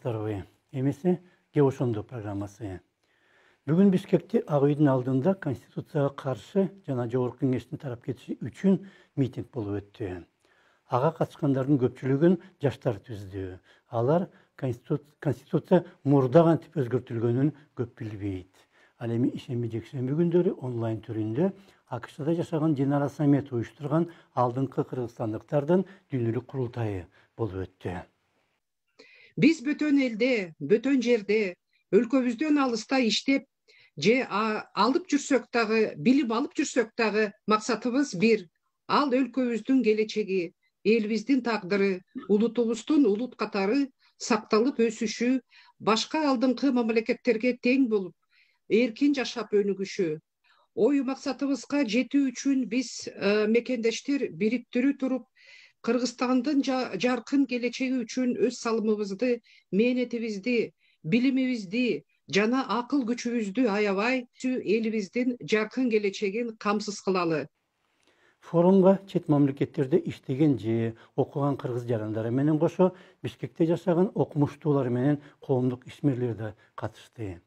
саламатсыздарбы? Эмесе Геошондо программасы. Бүгүн Бишкекте Ак үйдүн алдында Конституцияга каршы жана Жогорку Кеңештин тарап кетиши үчүн митинг болуп өттү. Ага катышкандардын көпчүлүгүн жаштар түздү. Алар Конституция мурда кантип өзгөртүлгөнүн көп билбейт. Ал эми ишемби-жекшемби күндөрү онлайн түрүндө АКШда жашаган Динара Самет уюштурган алдыңкы кыргызстандыктардын дүйнөлүк курултайы болуп өттү. Биз бөтөн элде, бөтөн жерде, өлкөбүздөн алыста иштеп, же алып жүрсөк дагы, билим алып жүрсөк дагы максатыбыз бир. Ал өлкөбүздүн келечеги, элибиздин тагдыры, улутубуздун улут катары сакталып өсүшү, башка алдыңкы мамлекеттерге тең болуп, эркин жашап өнүгүшү. Ой максатыбызга жетүү үчүн биз мекендештер бириктирүү туруп, Кыргызстандын жаркын келечеги үчүн өз салымыбызды, мээнетибизди, билимибизди жана акыл күчүбүздү аябай элибиздин жаркын келечегин камсыз кылалы. Форумга чет мамлекеттерде иштеген же окуган кыргыз жарандары менен кошо Бишкекте жашаган окумуштуулар менен коомдук ишмерлер да катышты.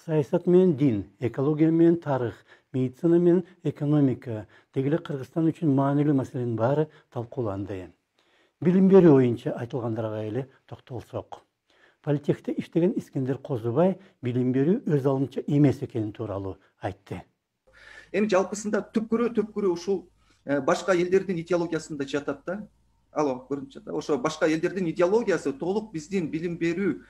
Саясат менен дин, экология менен тарых, медицина менен экономика, дегеле Кыргызстан үчүн маанилүү маселенин баары талкууланды. Билим берүү боюнча айтылгандарга эле токтолсок. Политехте иштеген Искендер Козубай билим берүү өз алдынча эмес экени тууралуу айтты. Эми жалпысында түпкүрү ушул башка элдердин идеологиясында жатат да. Алло, көрүнүп жатат. Ошо башка элдердин идеологиясы толук биздин билим берүү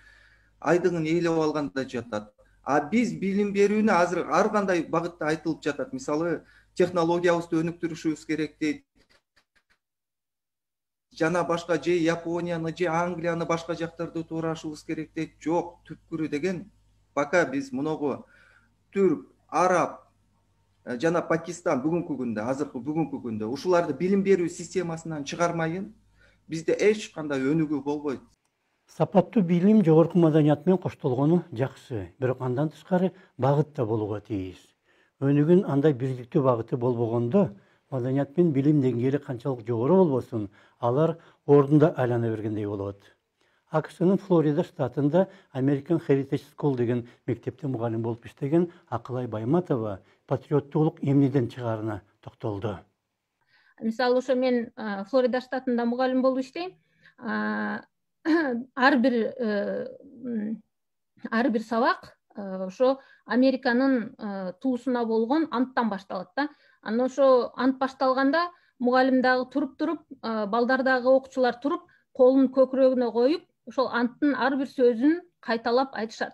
айдыгын ээлеп алганда жатат. А биз билим берүүнү азыр ар кандай багытта айтылып жатат. Мисалы, технологиябызды өнүктүрүшүбүз керек дейт. Жана башка же Японияны, же Англияны башка жактарды туурашыбыз керек дейт. Жок, түпкүрү деген пока биз муногу түрк, араб жана Пакистан бүгүнкү күндө, азыркы бүгүнкү күндө ушуларды билим берүү системасынан чыгармайын, бизде эч кандай өнүгүү болбойт. Сапаттуу билим жогорку маданият менен коштолгону жакшы, бирок андан тышкары багыт да болууга тийиш. Өнүгүүнүн андай бирдиктүү багыты болбогондо, маданият менен билим деңгээли канчалык жогору болбосун, алар ордунда айлана бергендей болот. АКШнын Флорида штатында American Heritage School деген мектепте мугалим болуп иштеген Акылай Байматова патриоттуулук эмнеден чыгаарына токтолду. Мисалы, ошо мен Флорида штатында мугалим болуп иштейм. Ар бир сабак ошо Американын туусуна болгон анттан башталат да. Анан ошо ант башталганда мугалим дагы туруп, балдар дагы окуучулар туруп, колун көкүрөгүнө коюп, ошол анттын ар бир сөзүн кайталап айтышат.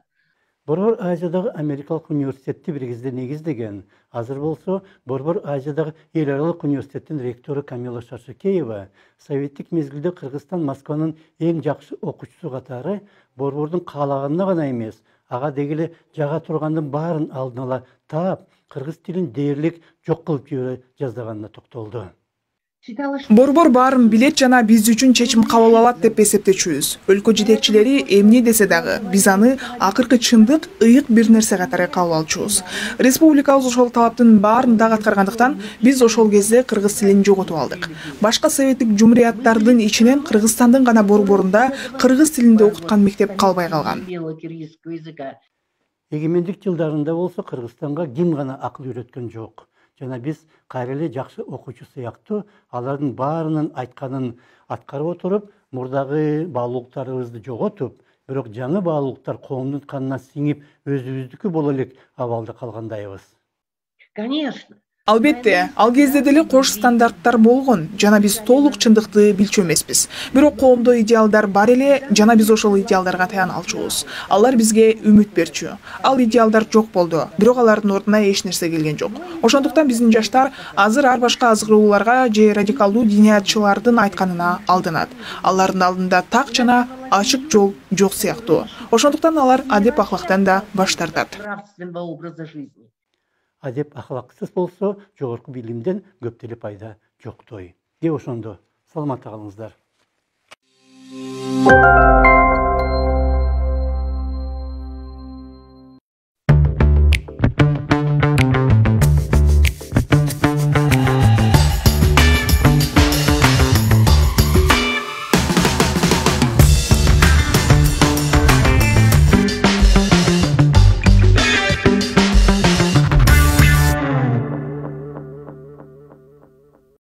Борбор Азиядагы Америкалык университетти бир кезде негиздеген. Азыр болсо Борбор Азиядагы эл аралык университеттин ректору Камила Шашыкеева советтик мезгилде Кыргызстан Москванын эң жакшы окуучусу катары борбордун каалаганына гана эмес, ага дегеле жага тургандын баарын алдын ала таап, кыргыз тилин дээрлик жок кылып жибере жаздаганына токтолду. Борбор баарын билет жана биз үчүн чечим кабыл алат деп эсептечүбүз. Өлкө жетекчилери эмне десе дагы биз аны акыркы чындык, ыйык бир нерсе катары кабыл алчубуз. Республикабыз ошол талаптын баарын дагы аткаргандыктан биз ошол кезде кыргыз тилин жоготуп алдык. Башка советтик жумурияттардын ичинен Кыргызстандын гана борборунда кыргыз тилинде окуткан мектеп калбай калган. Эгемендик жылдарында болсо Кыргызстанга ким гана акыл үйрөткөн жок. Жана биз кайра эле жакшы окуучу сыяктуу алардын баарынын айтканын аткарып отуруп, мурдагы баалуулуктарыбызды жоготуп, бирок жаңы баалуулуктар коомдун канына сиңип, өзүбүздүкү боло элек абалда калгандайбыз. Конечно. Албетте, ал кезде деле кош стандарттар болгон, жана биз толук чындыкты билчү эмеспиз. Бирок коомдо идеалдар бар эле, жана биз ошол идеалдарга таяна алчубуз. Алар бизге үмүт берчү. Ал идеалдар жок болду, бирок алардын ордуна эч нерсе келген жок. Ошондуктан биздин жаштар азыр ар башка азгырууларга же радикалдуу диниятчылардын айтканына алданат. Алардын алдында так жана ачык жол жок сыяктуу. Ошондуктан алар адеп ахлактан да баш тартат. Адеп ахлаксыз болсо, жогорку билимден көп деле пайда жоктой. Ошондо саламатта калыңыздар.